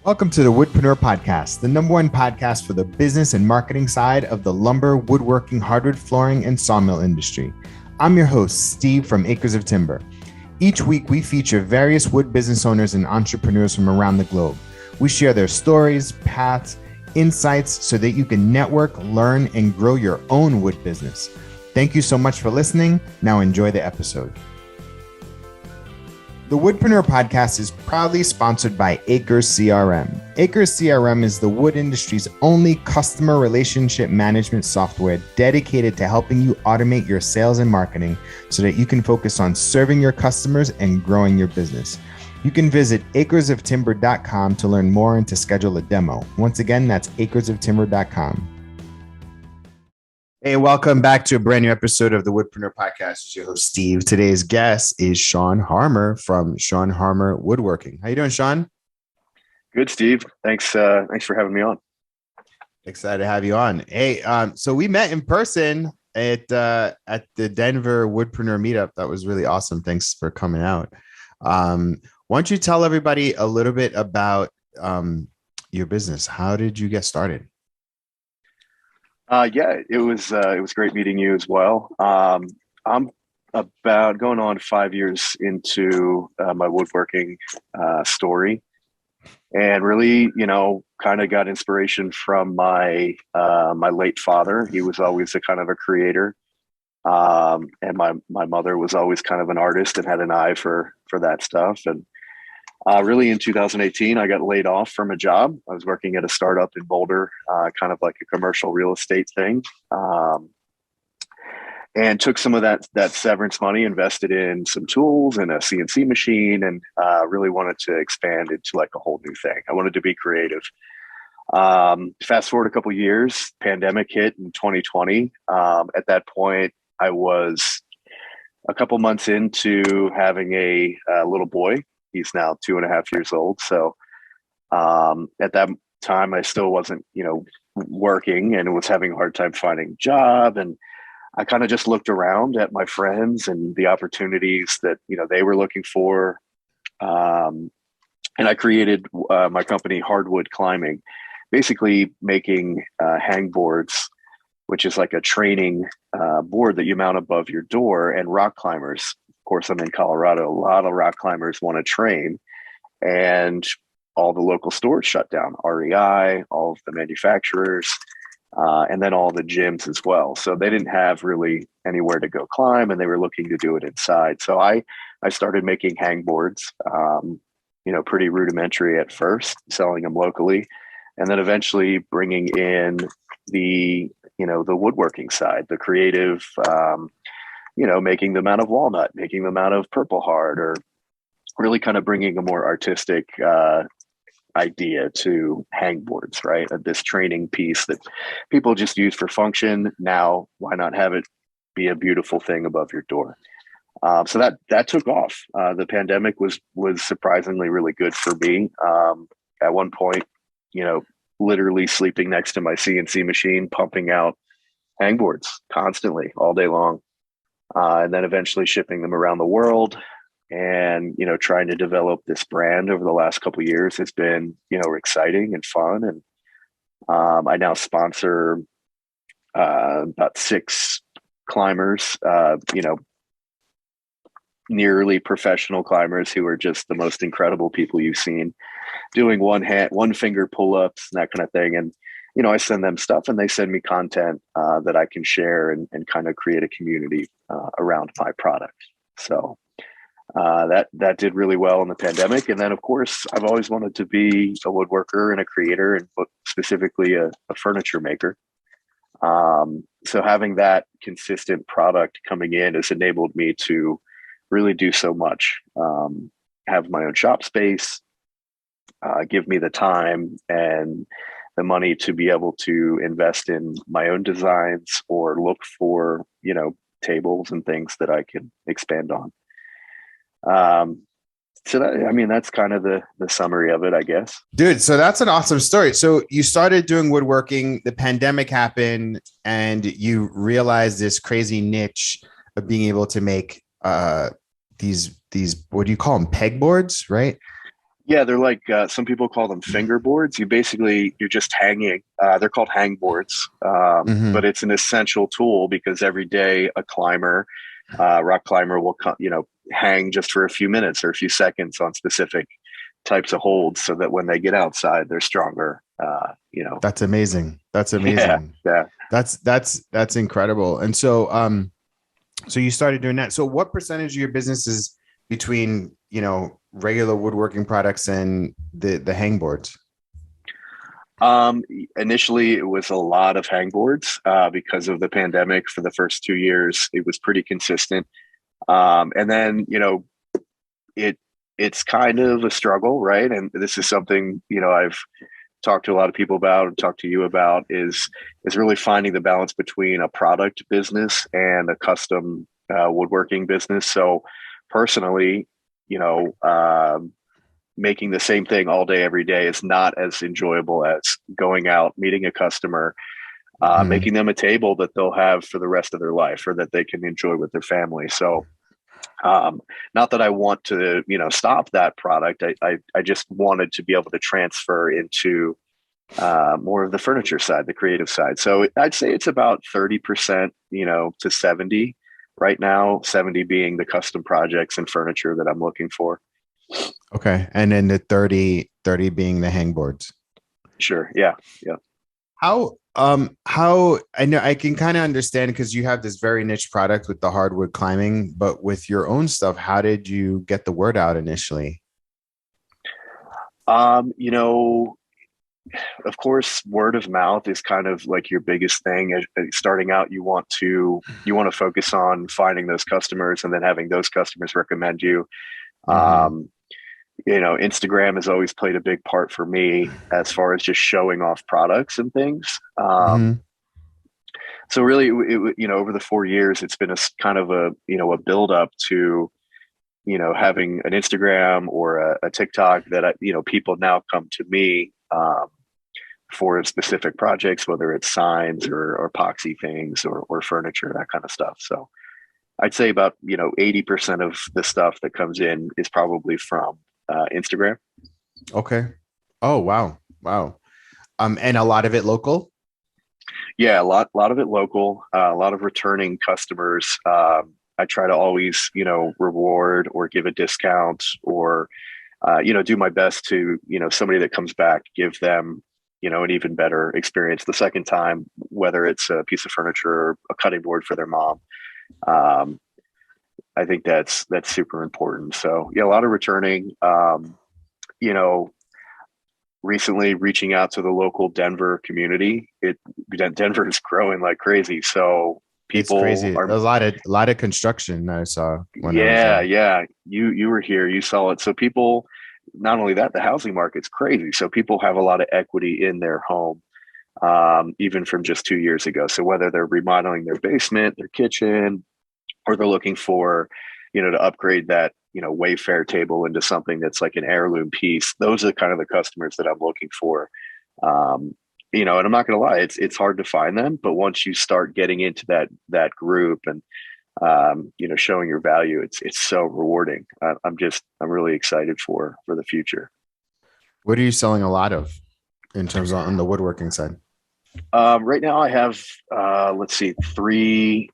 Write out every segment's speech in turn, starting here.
Welcome to the Woodpreneur podcast, the number one podcast for the business and marketing side of the lumber, woodworking, hardwood flooring, and sawmill industry. I'm your host, Steve from Acres of Timber. Each week, we feature various wood business owners and entrepreneurs from around the globe. We share their stories, paths, insights so that you can network, learn, and grow your own wood business. Thank you so much for listening. Now enjoy the episode. The Woodpreneur podcast is proudly sponsored by Acres CRM. Acres CRM is the wood industry's only customer relationship management software dedicated to helping you automate your sales and marketing so that you can focus on serving your customers and growing your business. You can visit acresoftimber.com to learn more and to schedule a demo. Once again, that's acresoftimber.com. Hey, welcome back to a brand new episode of the Woodpreneur podcast. It's your host, Steve. Today's guest is Sean Harmer from Sean Harmer Woodworking. How you doing, Sean? Good, Steve. Thanks for having me on. Excited to have you on. Hey, so we met in person at the Denver Woodpreneur meetup. That was really awesome. Thanks for coming out. Why don't you tell everybody a little bit about your business? How did you get started? It was great meeting you as well. I'm about going on 5 years into my woodworking story, and really, kind of got inspiration from my late father. He was always a kind of a creator, and my mother was always kind of an artist and had an eye for that stuff. And really in 2018, I got laid off from a job. I was working at a startup in Boulder, kind of like a commercial real estate thing, and took some of that severance money, invested in some tools and a CNC machine, and really wanted to expand into like a whole new thing. I wanted to be creative. Fast forward a couple of years, pandemic hit in 2020. At that point, I was a couple months into having a little boy. He's now 2.5 years old. So at that time, I still wasn't, working, and was having a hard time finding a job. And I kind of just looked around at my friends and the opportunities that, they were looking for. And I created my company, Hardwood Climbing, basically making hang boards, which is like a training board that you mount above your door, and rock climbers. Of course, I'm in Colorado. A lot of rock climbers want to train, and all the local stores shut down. REI, all of the manufacturers, and then all the gyms as well. So they didn't have really anywhere to go climb, and they were looking to do it inside. So I started making hang boards, pretty rudimentary at first, selling them locally, and then eventually bringing in the woodworking side, the creative, making them out of walnut, making them out of purple heart, or really kind of bringing a more artistic idea to hang boards, right? This training piece that people just use for function. Now, why not have it be a beautiful thing above your door? So that took off. The pandemic was surprisingly really good for me. At one point, literally sleeping next to my CNC machine, pumping out hang boards constantly all day long. And then eventually shipping them around the world, and, trying to develop this brand over the last couple of years has been, exciting and fun. And I now sponsor about 6 climbers, nearly professional climbers who are just the most incredible people you've seen, doing one finger pull-ups and that kind of thing. And I send them stuff, and they send me content that I can share and kind of create a community around my product. So that did really well in the pandemic. And then, of course, I've always wanted to be a woodworker and a creator, and specifically a furniture maker. So having that consistent product coming in has enabled me to really do so much, have my own shop space, give me the time and the money to be able to invest in my own designs, or look for, tables and things that I can expand on. So that's kind of the summary of it, I guess. Dude, so that's an awesome story. So you started doing woodworking, the pandemic happened, and you realized this crazy niche of being able to make these, what do you call them? Pegboards, right? Yeah, they're like some people call them fingerboards. You're just hanging. They're called hang boards, but Hmm. it's an essential tool because every day a climber, rock climber, will hang just for a few minutes or a few seconds on specific types of holds, so that when they get outside, they're stronger. That's amazing. That's Yeah, amazing. yeah. That's incredible. And so, so you started doing that. So what percentage of your business is between, regular woodworking products and the hang boards? Um, Initially, it was a lot of hangboards because of the pandemic. For the first 2 years, it was pretty consistent, and then it it's kind of a struggle, right? And this is something I've talked to a lot of people about and talked to you about is really finding the balance between a product business and a custom woodworking business. So personally, you know, um, making the same thing all day every day is not as enjoyable as going out, meeting a customer, Hmm. making them a table that they'll have for the rest of their life or that they can enjoy with their family. So um, not that I want to stop that product. I just wanted to be able to transfer into more of the furniture side, the creative side. So I'd say it's about 30%, to 70 right now, 70 being the custom projects and furniture that I'm looking for. Okay. And then the 30 being the hang boards. Sure. Yeah. Yeah. How I know I can kind of understand because you have this very niche product with the hardwood climbing, but with your own stuff, how did you get the word out initially? Um, you know, of course, word of mouth is kind of like your biggest thing. Starting out, you want to focus on finding those customers and then having those customers recommend you. Hmm. Um, Instagram has always played a big part for me as far as just showing off products and things. Hmm. So really, over the 4 years, it's been a kind of a build up to having an Instagram or a TikTok that people now come to me for specific projects, whether it's signs or epoxy things or furniture, that kind of stuff. So I'd say about 80% of the stuff that comes in is probably from Instagram. Okay. Oh, wow. Wow. And a lot of it local? Yeah, a lot of it local, a lot of returning customers. I try to always reward or give a discount or do my best to somebody that comes back, give them an even better experience the second time, whether it's a piece of furniture or a cutting board for their mom. um, I think that's super important. So yeah, a lot of returning. You know Recently reaching out to the local Denver community. Denver is growing like crazy, so It's people crazy. are. A lot of construction I saw when I was Yeah, there. yeah. You were here, you saw it. So people, not only that, the housing market's crazy. So people have a lot of equity in their home, even from just 2 years ago. So whether they're remodeling their basement, their kitchen, or they're looking for, to upgrade that, Wayfair table into something that's like an heirloom piece, those are kind of the customers that I'm looking for. Um, and I'm not going to lie, it's hard to find them, but once you start getting into that group and showing your value, it's so rewarding. I'm really excited for the future. What are you selling a lot of in terms of on the woodworking side? Right now, I have let's see, three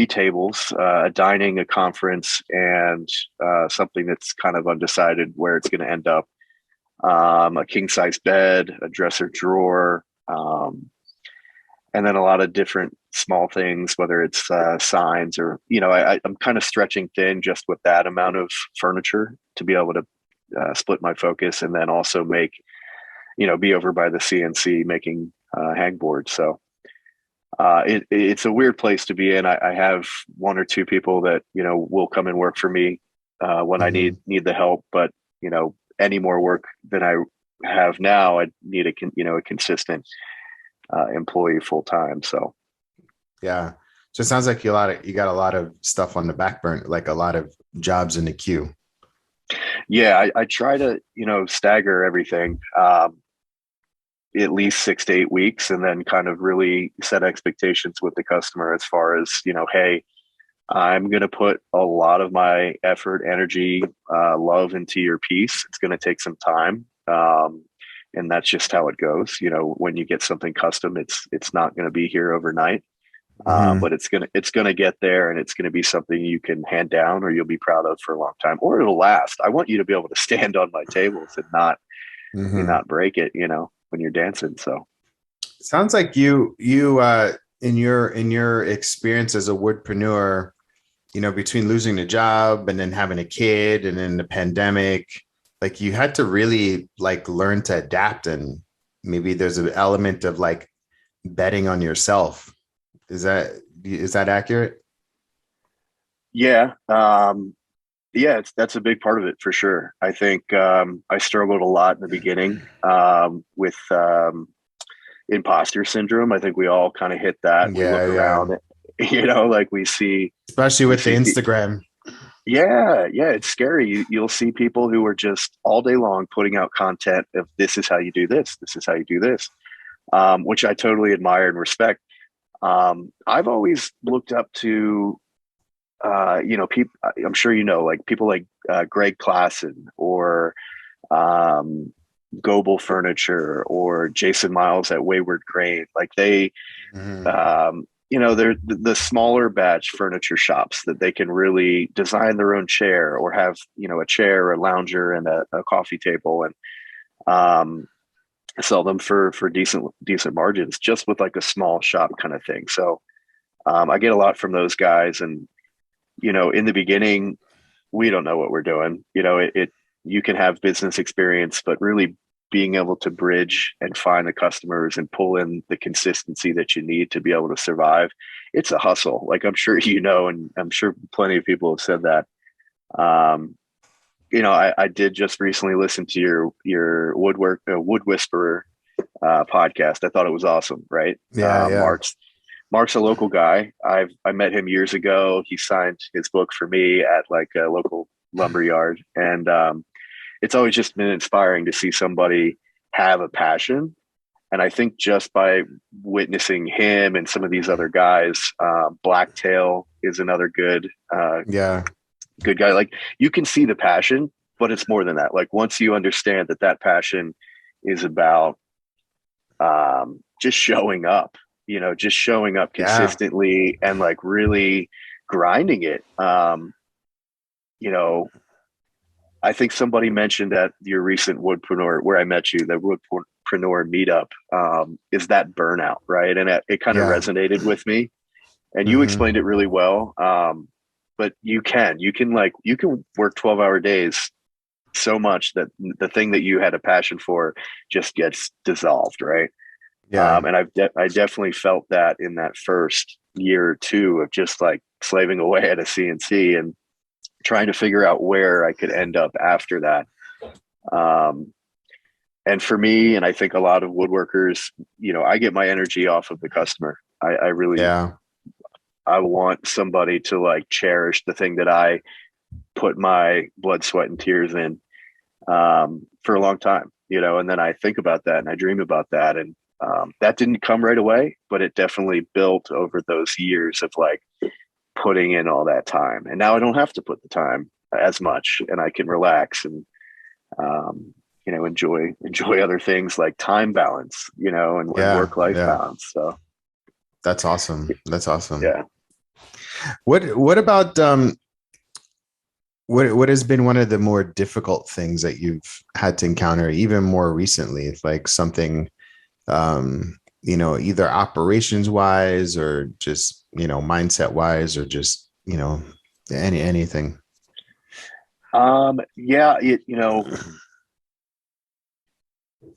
tables, a dining, a conference, and something that's kind of undecided where it's going to end up. A king size bed, a dresser drawer, and then a lot of different small things, whether it's signs or I'm kind of stretching thin just with that amount of furniture to be able to split my focus and then also make be over by the CNC making hang boards. So it's a weird place to be in. I have one or two people that will come and work for me when I Hmm. need the help, but any more work than I have now, I need a consistent employee full time. So Yeah. So it sounds like you got a lot of stuff on the back burner, like a lot of jobs in the queue. yeah, I try to stagger everything. At least 6 to 8 weeks, and then kind of really set expectations with the customer as far as hey, I'm going to put a lot of my effort, energy, love into your piece. It's going to take some time. And that's just how it goes. You know, when you get something custom, it's not going to be here overnight. Hmm. But it's gonna get there, and it's gonna be something you can hand down, or you'll be proud of for a long time, or it'll last. I want you to be able to stand on my tables and Hmm. not break it, when you're dancing. So Sounds like you in your experience as a woodpreneur, between losing the job and then having a kid and then the pandemic, like you had to really like learn to adapt, and maybe there's an element of like betting on yourself. Is that accurate? yeah, yeah, that's a big part of it for sure. I think I struggled a lot in the beginning with imposter syndrome. I think we all kind of hit that. We Yeah, look yeah. around, like Especially we with the see Instagram. Yeah, yeah, it's scary. You'll see people who are just all day long putting out content of this is how you do this, this is how you do this, which I totally admire and respect. I've always looked up to, people. I'm sure like people like Greg Klassen or um, Goebel Furniture or Jason Miles at Wayward Grain. Like Mhm. they're the smaller batch furniture shops that they can really design their own chair or have, a chair, a lounger, and a coffee table, and um, sell them for decent margins, just with like a small shop kind of thing. So I get a lot from those guys, and in the beginning, we don't know what we're doing. You can have business experience, but really being able to bridge and find the customers and pull in the consistency that you need to be able to survive, it's a hustle. Like I'm sure and I'm sure plenty of people have said that. Um, I did just recently listen to your Wood Whisperer podcast. I thought it was awesome. Right, Yeah, yeah. Mark's a local guy. I met him years ago. He signed his book for me at like a local lumber yard, and it's always just been inspiring to see somebody have a passion. And I think just by witnessing him and some of these other guys, Blacktail is another Yeah. good guy. Like you can see the passion, but it's more than that. Like once you understand that passion is about just showing up, just showing up Yeah. consistently and like really grinding it. You know, I think somebody mentioned at your recent Woodpreneur, where I met you, the Woodpreneur meetup, is that burnout, right? And it kind of Yeah. resonated with me. And you Hmm. explained it really well. But you can work 12-hour days so much that the thing that you had a passion for just gets dissolved, right? Yeah. And I definitely felt that in that first year or two of just like slaving away at a CNC and trying to figure out where I could end up after that. Um, and for me, and I think a lot of woodworkers, I get my energy off of the customer. I really, Yeah. I want somebody to like cherish the thing that I put my blood, sweat, and tears in for a long time, and then I think about that and I dream about that. And that didn't come right away, but it definitely built over those years of like putting in all that time. And now I don't have to put the time as much, and I can relax and um, enjoy other things like time balance, and Yeah. work life Yeah. balance. So That's awesome. That's awesome. yeah. What about what has been one of the more difficult things that you've had to encounter even more recently? If like something either operations wise or just, mindset wise or just, anything. Yeah,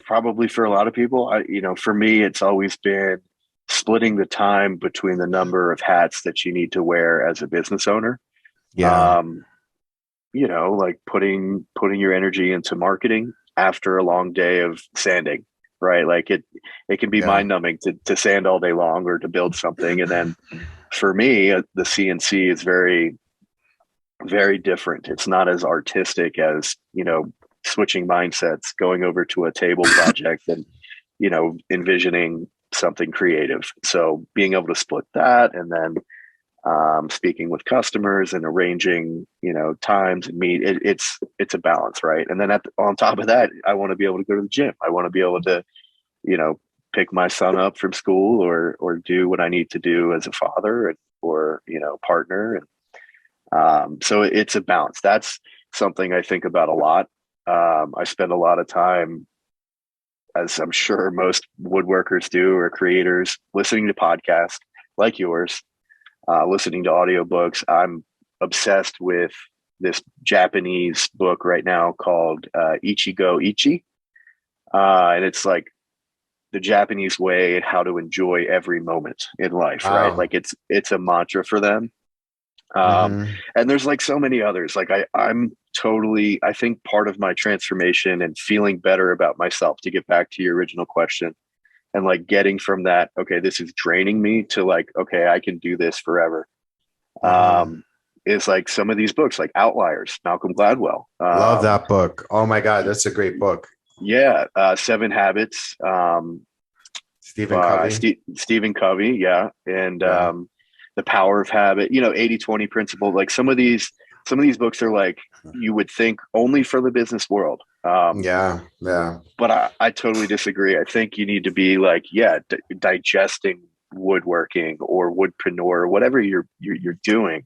probably for a lot of people, for me, it's always been splitting the time between the number of hats that you need to wear as a business owner. Yeah. Um, like putting your energy into marketing after a long day of sanding, right? Like it can be Yeah. mind numbing to sand all day long or to build something. And then for me, the CNC is very, very different. It's not as artistic as, switching mindsets, going over to a table project and, envisioning something creative. So being able to split that and then speaking with customers and arranging, times and meet. It's a balance, right? And then on top of that, I want to be able to go to the gym. I want to be able to, you know, pick my son up from school or do what I need to do as a father or partner. And so it's a balance. That's something I think about a lot. I spend a lot of time, as I'm sure most woodworkers do or creators, listening to podcasts like yours, listening to audiobooks. I'm obsessed with this Japanese book right now called Ichigo Ichi. And it's like the Japanese way and how to enjoy every moment in life, right? Wow. Like it's a mantra for them. Mm-hmm. And there's like so many others. Like I think part of my transformation and feeling better about myself, to get back to your original question, and like getting from that, okay, this is draining me, to like, okay, I can do this forever. Mm-hmm. Is like some of these books, like Outliers, Malcolm Gladwell. Love that book. Oh my God, that's a great book. Yeah, Seven Habits, Stephen by Covey. Stephen Covey. Yeah, and Yeah. The Power of Habit. 80/20 principle. Like some of these books are like you would think only for the business world. Yeah. Yeah. But I totally disagree. I think you need to be like, yeah, digesting woodworking or woodpreneur or whatever you're doing,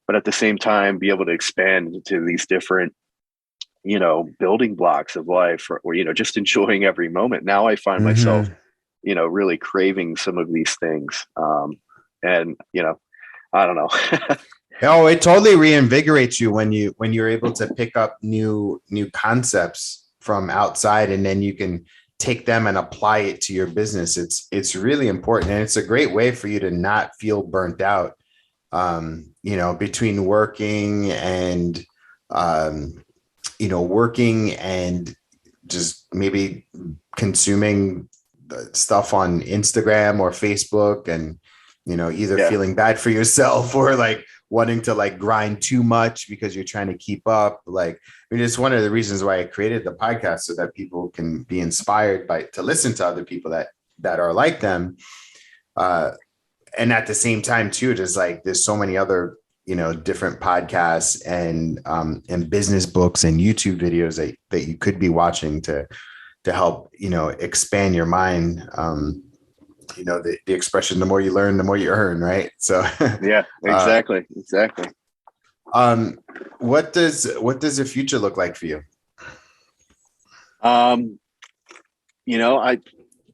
but at the same time be able to expand into these different building blocks of life, or just enjoying every moment. Now I find myself Mm-hmm. really craving some of these things, and I don't know. Oh, it totally reinvigorates you when you're able to pick up new concepts from outside, and then you can take them and apply it to your business. It's really important, and it's a great way for you to not feel burnt out. Between um, working and just maybe consuming stuff on Instagram or Facebook, and either Yeah, feeling bad for yourself or like wanting to like grind too much because you're trying to keep up. Like, I mean, it's one of the reasons why I created the podcast, so that people can be inspired to listen to other people that are like them. Uh, and at the same time too, there's so many other different podcasts and business books and YouTube videos that you could be watching to help expand your mind. The expression, the more you learn, the more you earn, right? So yeah, uh, exactly. um what does the future look like for you? um I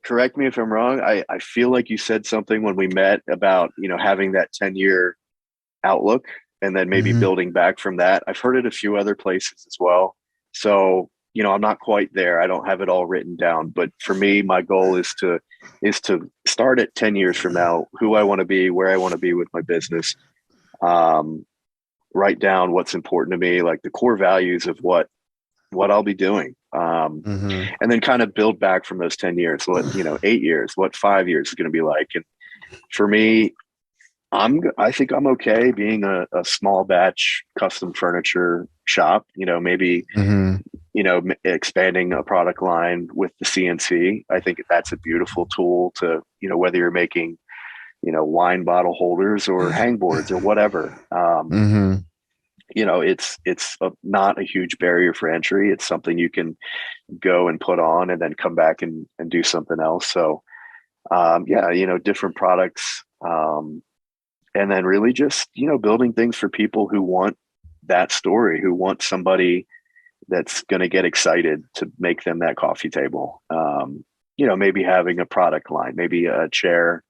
correct me if I'm wrong. I feel like you said something when we met about having that 10-year outlook, and then maybe Mm-hmm. building back from that. I've heard it a few other places as well. So, I'm not quite there. I don't have it all written down, but for me, my goal is to start at 10 years from now, who I want to be, where I want to be with my business. Um, Write down what's important to me, like the core values of what I'll be doing. Mm-hmm. And then kind of build back from those 10 years, what, 8 years, what 5 years is going to be like. And for me, I think I'm okay being a small batch custom furniture shop, maybe, Mm-hmm. expanding a product line with the CNC. I think that's a beautiful tool to, whether you're making, wine bottle holders or hangboards or whatever. Mm-hmm. Not a huge barrier for entry. It's something you can go and put on and then come back and do something else. So, yeah, different products. And then really just building things for people who want that story, who want somebody that's going to get excited to make them that coffee table. Maybe having a product line, maybe a chair,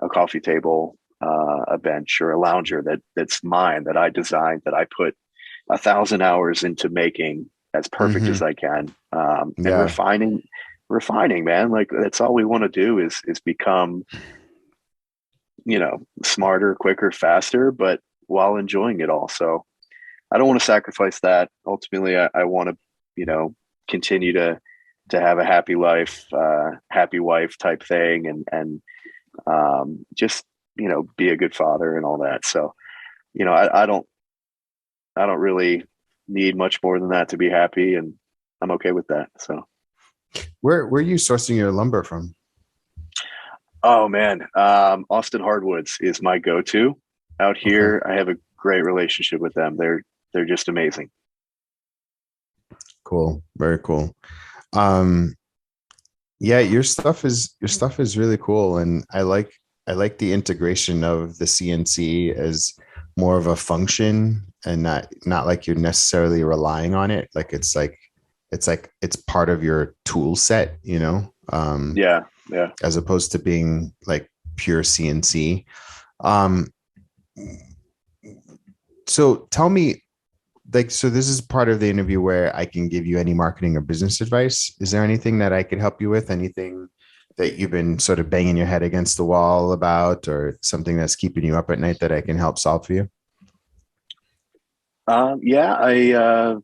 a coffee table, a bench, or a lounger that's mine, that I designed, that I put 1,000 hours into making as perfect Mm-hmm. as I can, and Yeah. refining, man. Like that's all we want to do is become smarter, quicker, faster, but while enjoying it all. So I don't want to sacrifice that. Ultimately, I want to, continue to have a happy life, happy wife type thing, and just be a good father and all that. So I don't really need much more than that to be happy, and I'm okay with that. So. Where are you sourcing your lumber from? Oh man, Austin Hardwoods is my go-to. Out Okay. here, I have a great relationship with them. They're just amazing. Cool. Very cool. Um, yeah, your stuff is really cool. And I like the integration of the CNC as more of a function and not like you're necessarily relying on it. Like it's part of your tool set, Yeah, yeah. as opposed to being like pure CNC. Um, so tell me, like, so this is part of the interview where I can give you any marketing or business advice. Is there anything that I could help you with? Anything that you've been sort of banging your head against the wall about, or something that's keeping you up at night that I can help solve for you? Yeah,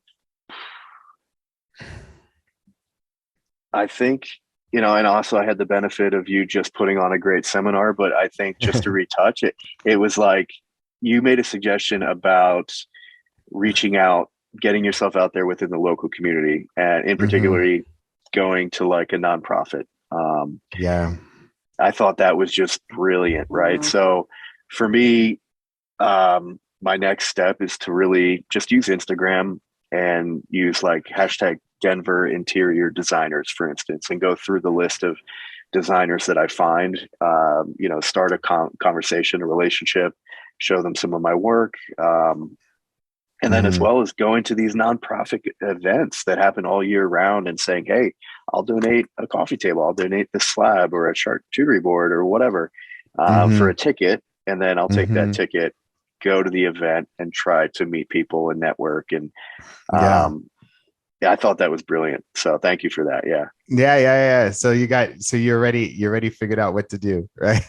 I think, and also I had the benefit of you just putting on a great seminar, but I think just to retouch it, it was like you made a suggestion about reaching out, getting yourself out there within the local community, and in Hmm. particularly going to like a nonprofit. Um, Yeah. I thought that was just brilliant, right? So for me, my next step is to really just use Instagram and use like hashtag Denver interior designers, for instance, and go through the list of designers that I find, start a conversation, a relationship, show them some of my work. And then as Hmm. well as going to these nonprofit events that happen all year round and saying, hey, I'll donate a coffee table, I'll donate this slab or a charcuterie board or whatever for a Hmm. ticket. And then I'll take that Hmm. ticket, go to the event and try to meet people and network. And Yeah. um, yeah, I thought that was brilliant. So thank you for that. Yeah. Yeah, yeah, yeah. So you're already figured out what to do, right?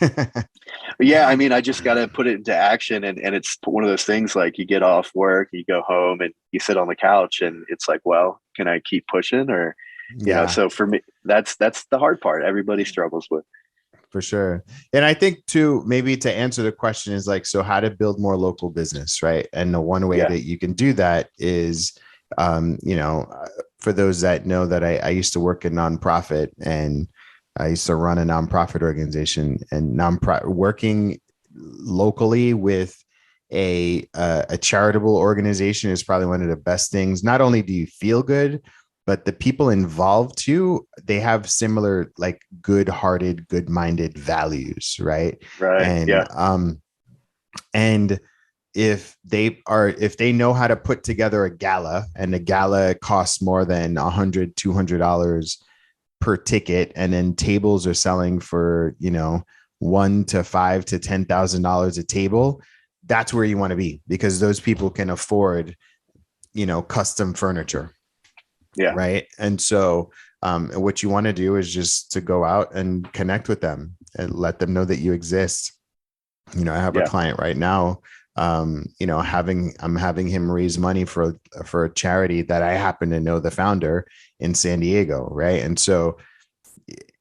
But yeah, I mean, I just got to put it into action. And it's one of those things like you get off work, you go home and you sit on the couch and it's like, well, can I keep pushing or, Yeah. so for me, that's the hard part everybody struggles with. For sure. And I think too, maybe to answer the question is like, so how to build more local business, right? And the one way Yeah. that you can do that is, um, you know, uh, for those that know that I used to work in nonprofit and I used to run a nonprofit organization and working locally with a charitable organization is probably one of the best things. Not only do you feel good, but the people involved too, they have similar like good-hearted, good-minded values, right? Right. and Yeah. um and if they know how to put together a gala, and the gala costs more than $100-$200 per ticket, and then tables are selling for one to five to $10,000 a table, that's where you want to be, because those people can afford custom furniture, Yeah. right? And so what you want to do is just to go out and connect with them and let them know that you exist. I have a Yeah. client right now, I'm having him raise money for a charity that I happen to know the founder in San Diego, right? And so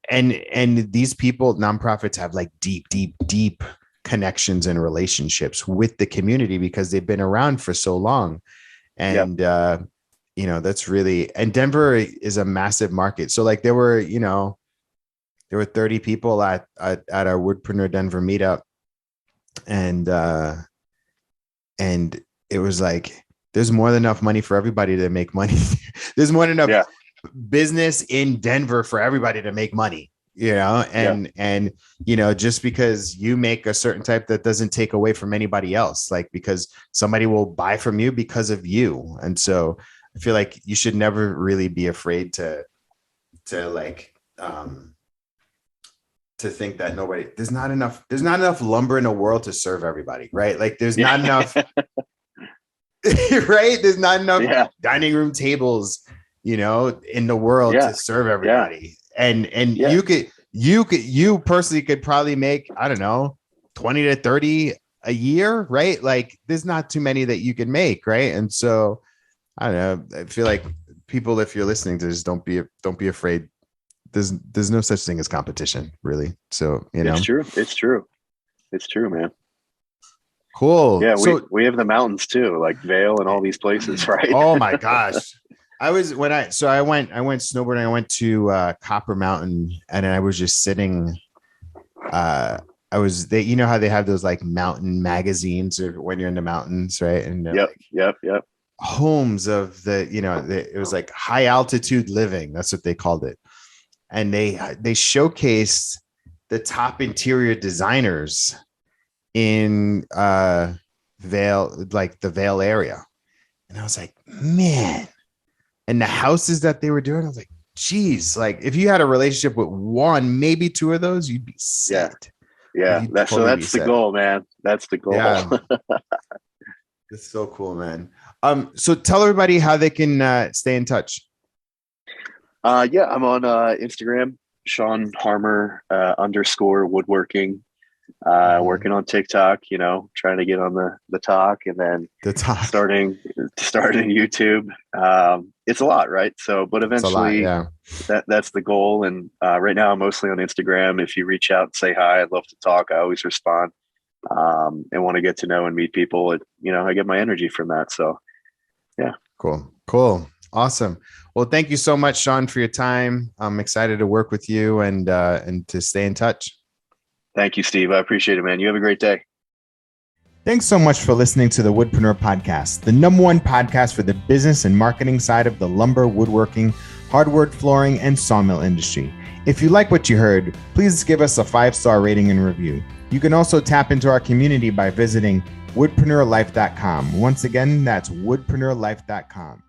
and these people, nonprofits, have like deep connections and relationships with the community because they've been around for so long. Yeah. And that's really, and Denver is a massive market. So like there were 30 people at our Woodpreneur Denver meetup, and and it was like there's more than enough money for everybody to make money. There's more than enough Yeah. business in Denver for everybody to make money, Yeah. and just because you make a certain type, that doesn't take away from anybody else, like, because somebody will buy from you because of you. And so I feel like you should never really be afraid to like to think that there's not enough lumber in the world to serve everybody, right? Like there's Yeah. not enough right? There's not enough Yeah. dining room tables, in the world Yeah. to serve Yeah. everybody. And Yeah. you personally could probably make, I don't know, 20 to 30 a year, right? Like there's not too many that you can make, right? And so I don't know. I feel like people, if you're listening to this, don't be afraid. There's no such thing as competition, really. So, It's true. It's true. It's true, man. cool. Yeah, we So we have the mountains too, like Vale and all these places, right? oh my gosh. I went snowboarding. I went to Copper Mountain, and I was just sitting they, you know how they have those like mountain magazines or when you're in the mountains, right? And they're Yep. like Yep. homes of it was like high altitude living. That's what they called it. And they showcased the top interior designers in Vale, like the Vale area. And I was like, man, and the houses that they were doing, I was like, geez, like if you had a relationship with one, maybe two of those, you'd be Yeah. set. Like, Yeah. you'd That's totally be the set. goal, man. That's the goal. Yeah, it's so cool, man. So tell everybody how they can stay in touch. Yeah, I'm on Instagram, Sean Harmer underscore woodworking. Working on TikTok, trying to get on the talk, and then The talk. starting YouTube. It's a lot, right? So, but It's a lot, eventually yeah. that's the goal. And right now I'm mostly on Instagram. If you reach out and say hi, I'd love to talk. I always respond, and want to get to know and meet people. I get my energy from that. So yeah. Cool. Awesome. Well, thank you so much, Sean, for your time. I'm excited to work with you and to stay in touch. Thank you, Steve. I appreciate it, man. You have a great day. Thanks so much for listening to the Woodpreneur podcast, the #1 podcast for the business and marketing side of the lumber, woodworking, hardwood flooring, and sawmill industry. If you like what you heard, please give us a 5-star rating and review. You can also tap into our community by visiting woodpreneurlife.com. Once again, that's woodpreneurlife.com.